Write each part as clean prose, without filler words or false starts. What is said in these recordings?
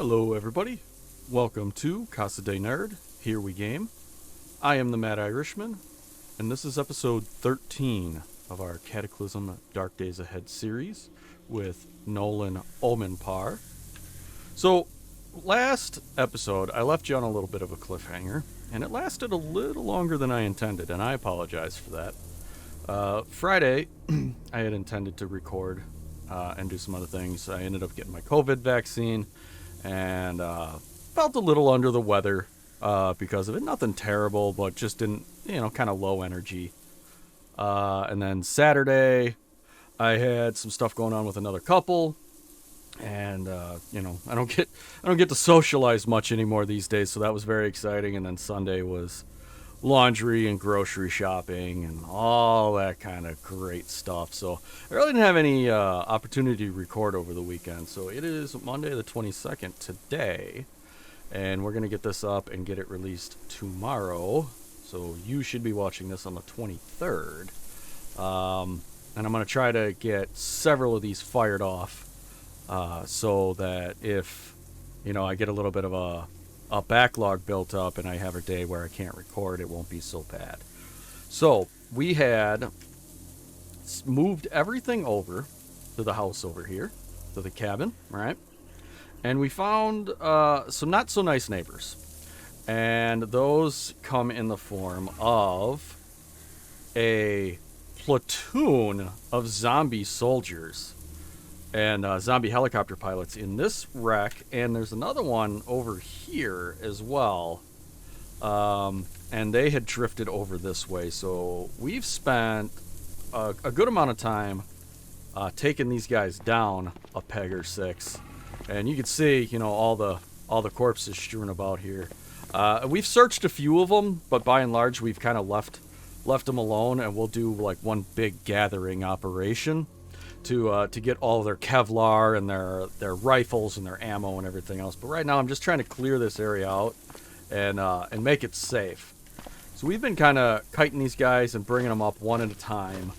Hello, everybody. Welcome to Casa de Nerd. Here we game. I am the Mad Irishman, and this is episode 13 of our Cataclysm Dark Days Ahead series with Nolan Omenpar. So, last episode, I left you on a little bit of a cliffhanger, and it lasted a little longer than I intended, and I apologize for that. Friday, I had intended to record and do some other things. I ended up getting my COVID vaccine and felt a little under the weather because of it. Nothing terrible, but just didn't, kind of low energy. And then Saturday, I had some stuff going on with another couple, and I don't get to socialize much anymore these days, so that was very exciting. And then Sunday was laundry and grocery shopping and all that kind of great stuff. So I really didn't have any opportunity to record over the weekend. So it is Monday the 22nd today, and we're going to get this up and get it released tomorrow. So you should be watching this on the 23rd. And I'm going to try to get several of these fired off so that if, I get a little bit of a backlog built up and I have a day where I can't record, it won't be so bad. So we had moved everything over to the house over here, to the cabin, right? And we found some not so nice neighbors. And those come in the form of a platoon of zombie soldiers and zombie helicopter pilots in this wreck, and there's another one over here as well, and they had drifted over this way. So we've spent a good amount of time taking these guys down a peg or six, and you can see all the corpses strewn about here. We've searched a few of them, but by and large we've kind of left them alone, and we'll do like one big gathering operation to get all of their Kevlar and their rifles and their ammo and everything else. But right now I'm just trying to clear this area out and make it safe. So we've been kind of kiting these guys and bringing them up one at a time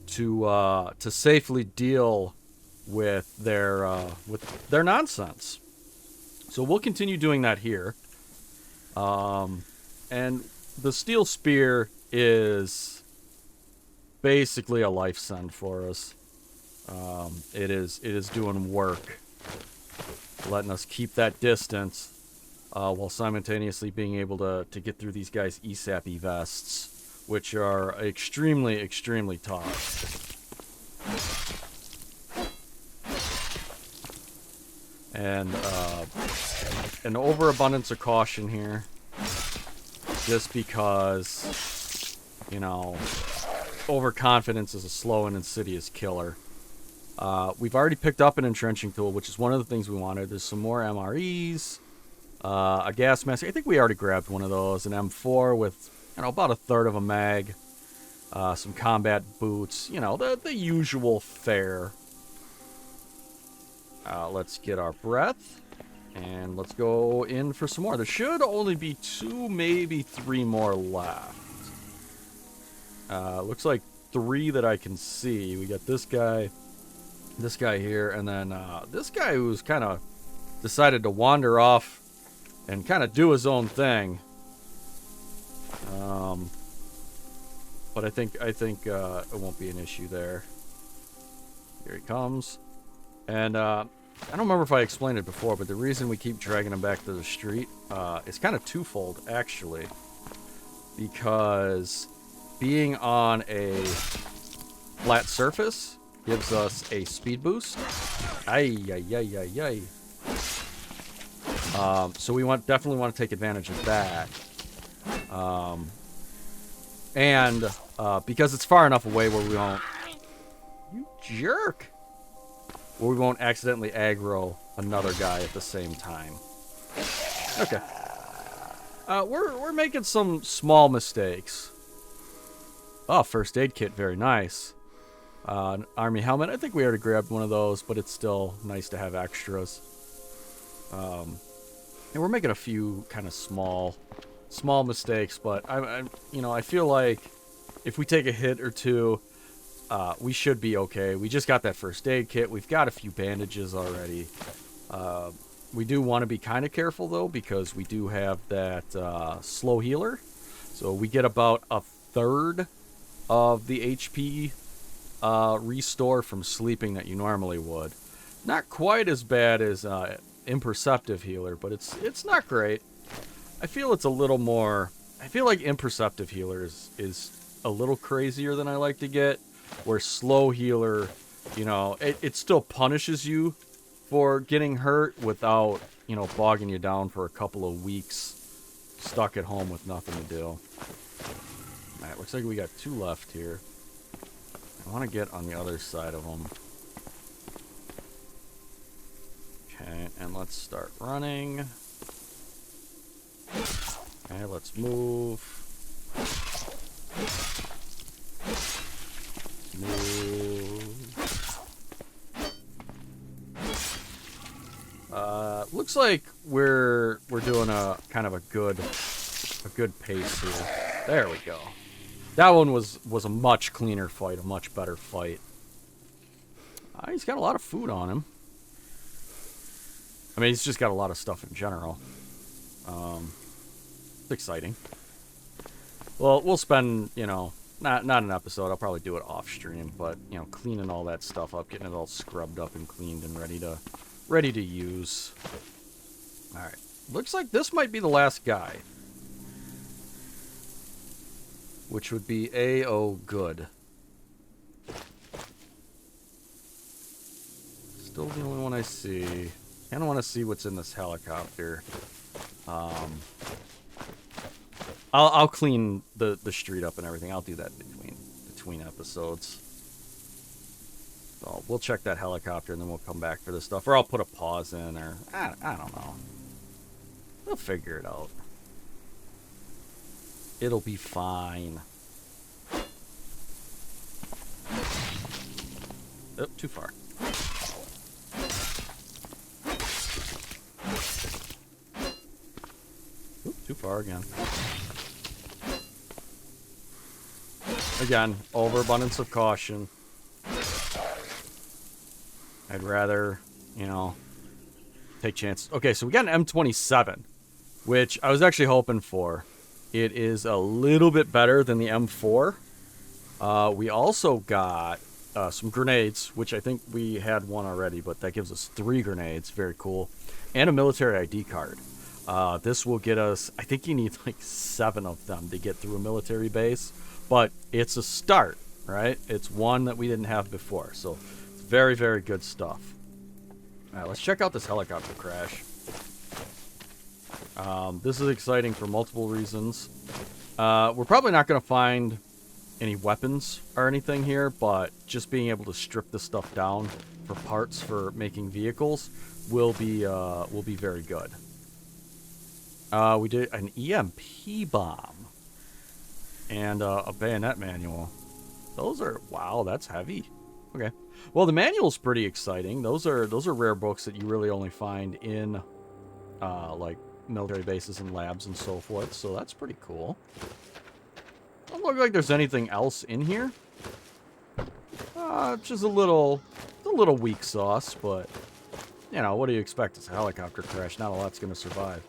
to safely deal with their nonsense. So we'll continue doing that here. And the steel spear is basically a life send for us. It is doing work, letting us keep that distance while simultaneously being able to get through these guys' ESAP vests, which are extremely, extremely tough. And an overabundance of caution here, just because, overconfidence is a slow and insidious killer. We've already picked up an entrenching tool, which is one of the things we wanted. There's some more MREs, a gas mask. I think we already grabbed one of those. An M4 with, about a third of a mag. Some combat boots. The usual fare. Let's get our breath. And let's go in for some more. There should only be 2, maybe 3 more left. Looks like 3 that I can see. We got this guy here, and then this guy who's kind of decided to wander off and kind of do his own thing. But I think it won't be an issue there. Here he comes. And I don't remember if I explained it before, but the reason we keep dragging him back to the street is kind of twofold, actually. Because being on a flat surface gives us a speed boost. So we definitely want to take advantage of that. And because it's far enough away where we won't... You jerk! Where we won't accidentally aggro another guy at the same time. Okay. We're making some small mistakes. Oh, first aid kit, very nice. An army helmet. I think we already grabbed one of those, but it's still nice to have extras. And we're making a few kind of small mistakes, but I feel like if we take a hit or two, we should be okay. We just got that first aid kit. We've got a few bandages already. We do want to be kind of careful, though, because we do have that slow healer. So we get about a third of the HP restore from sleeping that you normally would. Not quite as bad as Imperceptive Healer, but it's not great. I feel it's a little more... I feel like Imperceptive Healer is a little crazier than I like to get, where Slow Healer, you know, it still punishes you for getting hurt without, you know, bogging you down for a couple of weeks stuck at home with nothing to do. Alright, looks like we got 2 left here. I want to get on the other side of them. Okay, and let's start running. Okay, let's move. Looks like we're doing a kind of a good pace here. There we go. That one was a much cleaner fight, a much better fight. He's got a lot of food on him. I mean, he's just got a lot of stuff in general. It's exciting. Well, we'll spend, you know, not an episode. I'll probably do it off stream, but you know, cleaning all that stuff up, getting it all scrubbed up and cleaned and ready to use. All right, looks like this might be the last guy, which would be good. Still the only one I see. I don't want to see what's in this helicopter. I'll clean the street up and everything. I'll do that between episodes. So we'll check that helicopter and then we'll come back for this stuff. Or I'll put a pause in, or I don't know. We'll figure it out. It'll be fine. Oh, too far. Oop, too far again. Again, overabundance of caution. I'd rather, you know, take chances. Okay, so we got an M27, which I was actually hoping for. It is a little bit better than the M4. We also got some grenades, which I think we had one already, but that gives us 3 grenades. Very cool. And a military ID card. This will get us, I think you need like 7 of them to get through a military base. But it's a start, right? It's one that we didn't have before. So it's very, very good stuff. All right, let's check out this helicopter crash. This is exciting for multiple reasons. We're probably not going to find any weapons or anything here, but just being able to strip this stuff down for parts for making vehicles will be very good. We did an EMP bomb and a bayonet manual. Those are, wow, that's heavy. Okay. Well, the manual's pretty exciting. Those are rare books that you really only find in like military bases and labs and so forth. So that's pretty cool. Doesn't look like there's anything else in here. Just a little weak sauce, but you know, what do you expect? It's a helicopter crash. Not a lot's gonna survive.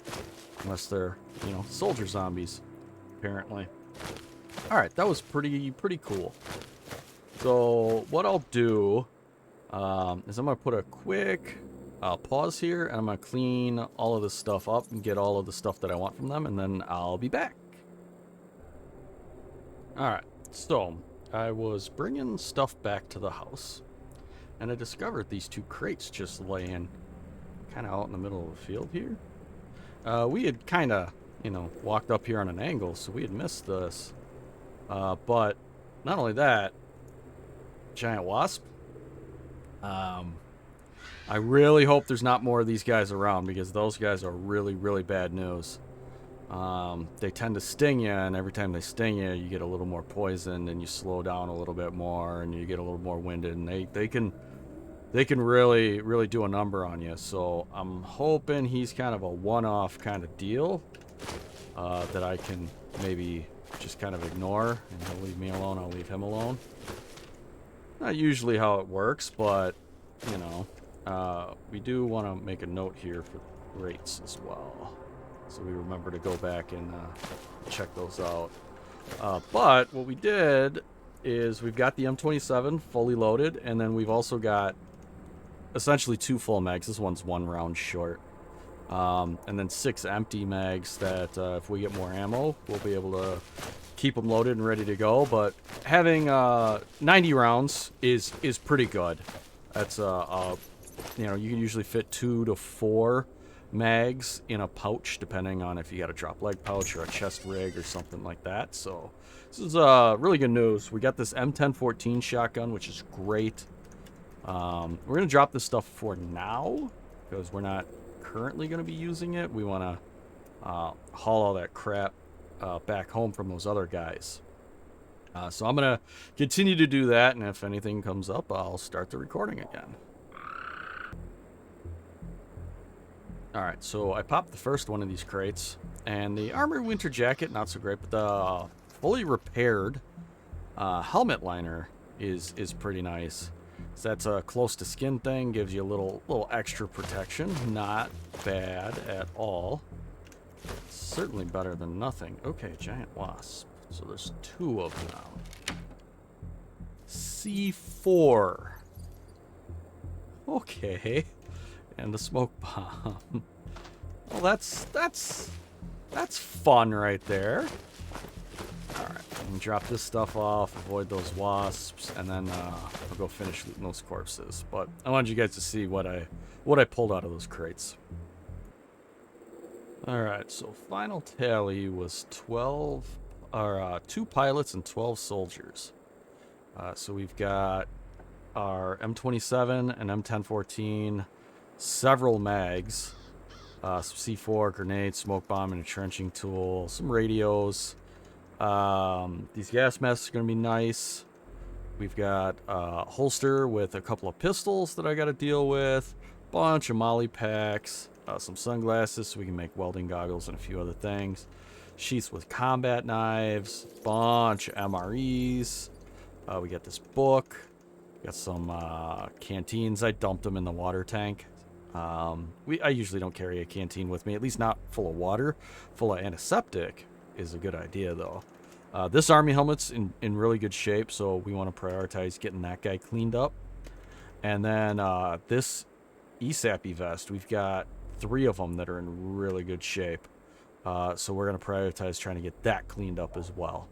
Unless they're, you know, soldier zombies, apparently. Alright, that was pretty cool. So, what I'll do is I'm going to put a quick pause here, and I'm going to clean all of this stuff up and get all of the stuff that I want from them, and then I'll be back. Alright, so I was bringing stuff back to the house, and I discovered these 2 crates just laying kind of out in the middle of the field here. We had kind of, you know, walked up here on an angle, so we had missed this. But not only that, giant wasp. I really hope there's not more of these guys around, because those guys are really, really bad news. They tend to sting you, and every time they sting you, you get a little more poisoned, and you slow down a little bit more, and you get a little more winded, and they can really, really do a number on you. So I'm hoping he's kind of a one-off kind of deal that I can maybe just kind of ignore, and he'll leave me alone, I'll leave him alone. Not usually how it works, but, you know, we do want to make a note here for the rates as well. So we remember to go back and check those out. But what we did is we've got the M27 fully loaded, and then we've also got essentially 2 full mags. This one's 1 round short. And then 6 empty mags that if we get more ammo, we'll be able to keep them loaded and ready to go. But having 90 rounds is pretty good. That's you know, you can usually fit 2 to 4 mags in a pouch, depending on if you got a drop leg pouch or a chest rig or something like that. So this is really good news. We got this M1014 shotgun, which is great. We're gonna drop this stuff for now because we're not currently going to be using it. We want to haul all that crap back home from those other guys. So I'm going to continue to do that, and if anything comes up, I'll start the recording again. Alright, so I popped the first one of these crates, and the armored winter jacket, not so great, but the fully repaired helmet liner is pretty nice. So that's a close to skin thing, gives you a little extra protection. Not bad at all. Certainly better than nothing. Okay, giant wasp. So there's 2 of them. C4. Okay. And the smoke bomb. Well, that's fun right there. Alright, and drop this stuff off, avoid those wasps, and then I'll go finish looting those corpses. But I wanted you guys to see what I pulled out of those crates. Alright, so final tally was 12, or 2 pilots and 12 soldiers. So we've got our M27 and M1014, several mags, some C4, grenades, smoke bomb, and a trenching tool, some radios. These gas masks are going to be nice. We've got a holster with a couple of pistols that I got to deal with, bunch of molly packs, some sunglasses so we can make welding goggles and a few other things, sheaths with combat knives, bunch of MREs. We got this book, got some canteens. I dumped them in the water tank. I usually don't carry a canteen with me, at least not full of water. Full of antiseptic is a good idea, though. This army helmet's in really good shape, so we want to prioritize getting that guy cleaned up. And then this ESAPI vest, we've got 3 of them that are in really good shape. So we're going to prioritize trying to get that cleaned up as well.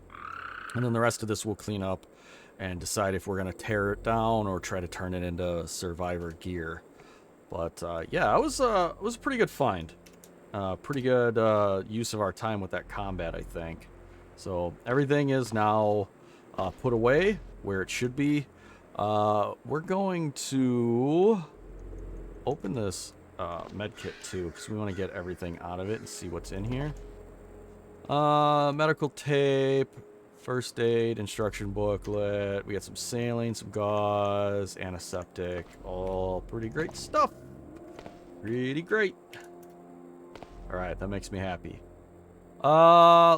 And then the rest of this we'll clean up and decide if we're going to tear it down or try to turn it into survivor gear. But yeah, it was a pretty good find. Pretty good use of our time with that combat, I think. So everything is now put away where it should be. We're going to open this med kit too, because we want to get everything out of it and see what's in here. Medical tape, first aid, instruction booklet. We got some saline, some gauze, antiseptic. All pretty great stuff. Pretty great. All right, that makes me happy.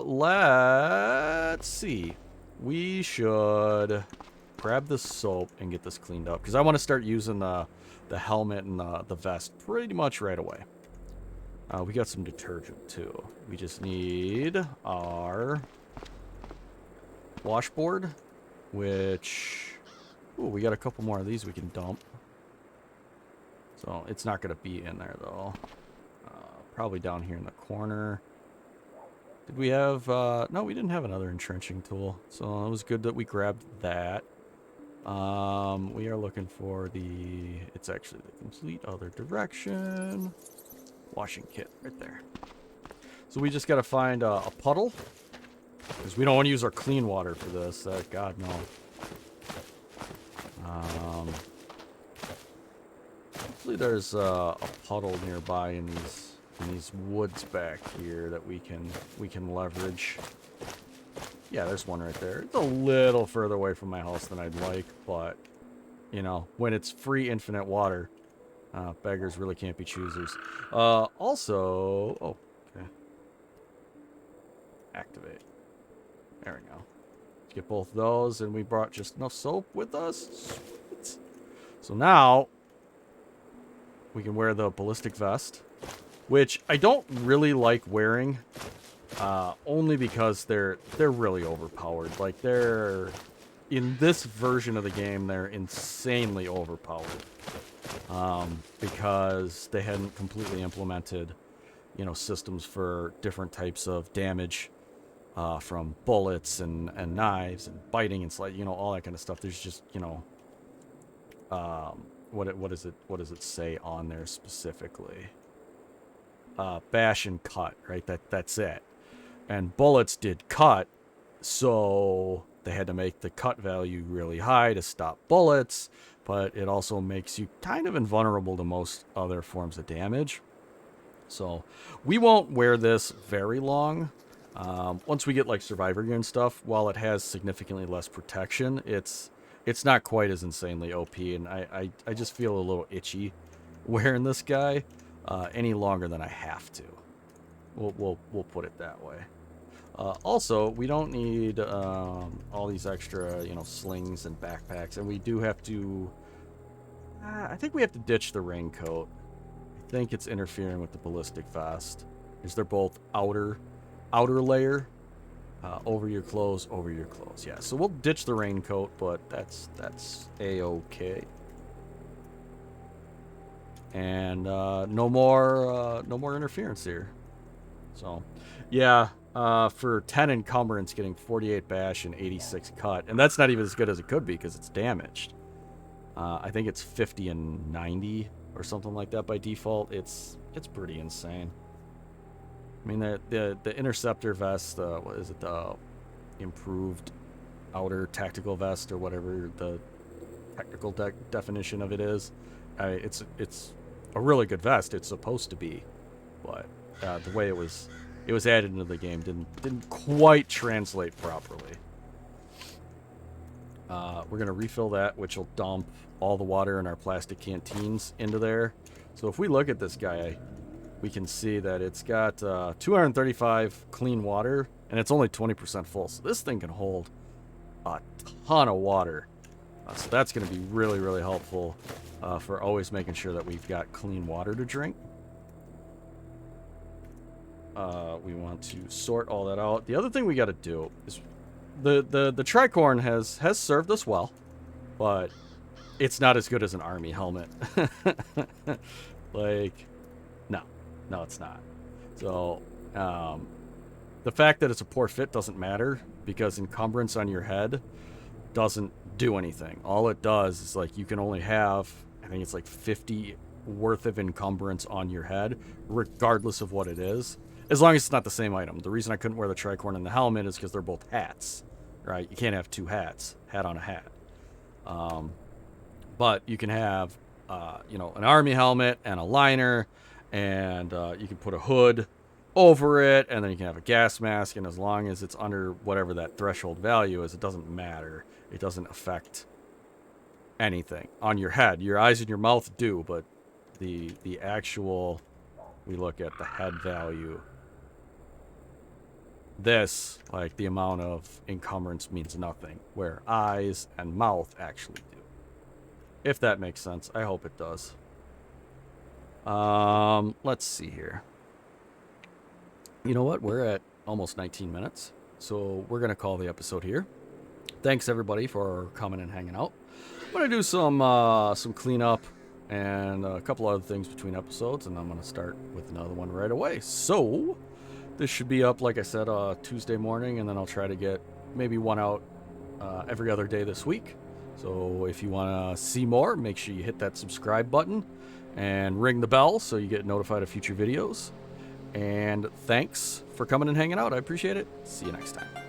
Let's see. We should grab the soap and get this cleaned up, because I want to start using the helmet and the vest pretty much right away. We got some detergent too. We just need our washboard, which, ooh, we got a couple more of these we can dump. So it's not going to be in there though. Probably down here in the corner. Did we have, no, we didn't have another entrenching tool. So it was good that we grabbed that. We are looking for it's actually the complete other direction. Washing kit right there. So we just got to find a puddle, because we don't want to use our clean water for this. God, no. Hopefully there's a puddle nearby in these woods back here that we can leverage. Yeah, there's one right there. It's a little further away from my house than I'd like, but you know, when it's free infinite water, beggars really can't be choosers. Also, oh, okay. Activate. There we go. Let's get both those, and we brought just enough soap with us. Sweet. So now We can wear the ballistic vest, which I don't really like wearing, only because they're really overpowered. Like, they're, in this version of the game, they're insanely overpowered, because they hadn't completely implemented, you know, systems for different types of damage, from bullets and knives and biting and you know, all that kind of stuff. There's just, you know, what does it say on there specifically? Bash and cut, right? That's it. And bullets did cut, so they had to make the cut value really high to stop bullets, but it also makes you kind of invulnerable to most other forms of damage. So we won't wear this very long. Once we get like survivor gear and stuff, while it has significantly less protection, it's not quite as insanely OP, and I just feel a little itchy wearing this guy any longer than I have to. We'll put it that way. Also, we don't need all these extra, you know, slings and backpacks, and we do have to. I think we have to ditch the raincoat. I think it's interfering with the ballistic vest, because they're both outer layer, over your clothes. Yeah, so we'll ditch the raincoat, but that's a-okay. And no more interference here. So, yeah, for 10 encumbrance, getting 48 bash and 86 cut, and that's not even as good as it could be because it's damaged. I think it's 50 and 90 or something like that by default. It's pretty insane. I mean, the interceptor vest, what is it, the improved outer tactical vest or whatever the technical definition of it is. It's a really good vest. It's supposed to be, but the way it was added into the game didn't quite translate properly. We're gonna refill that, which will dump all the water in our plastic canteens into there. So if we look at this guy, we can see that it's got 235 clean water, and it's only 20% full. So this thing can hold a ton of water. So that's going to be really, really helpful for always making sure that we've got clean water to drink. We want to sort all that out. The other thing we got to do is the tricorn has served us well, but it's not as good as an army helmet. Like, no, it's not. So, the fact that it's a poor fit doesn't matter, because encumbrance on your head doesn't do anything. All it does is, like, you can only have, I think it's like 50 worth of encumbrance on your head, regardless of what it is, as long as it's not the same item. The reason I couldn't wear the tricorn and the helmet is because they're both hats, right? You can't have two hats, hat on a hat. But you can have, you know, an army helmet and a liner, and you can put a hood over it, and then you can have a gas mask, and as long as it's under whatever that threshold value is, it doesn't matter. It doesn't affect anything on your head. Your eyes and your mouth do, but the actual, we look at the head value. This, like, the amount of encumbrance means nothing, where eyes and mouth actually do. If that makes sense. I hope it does. Let's see here. You know what? We're at almost 19 minutes, so we're going to call the episode here. Thanks, everybody, for coming and hanging out. I'm going to do some cleanup and a couple other things between episodes, and I'm going to start with another one right away. So, this should be up, like I said, Tuesday morning, and then I'll try to get maybe one out every other day this week. So if you want to see more, make sure you hit that subscribe button and ring the bell so you get notified of future videos. And thanks for coming and hanging out. I appreciate it. See you next time.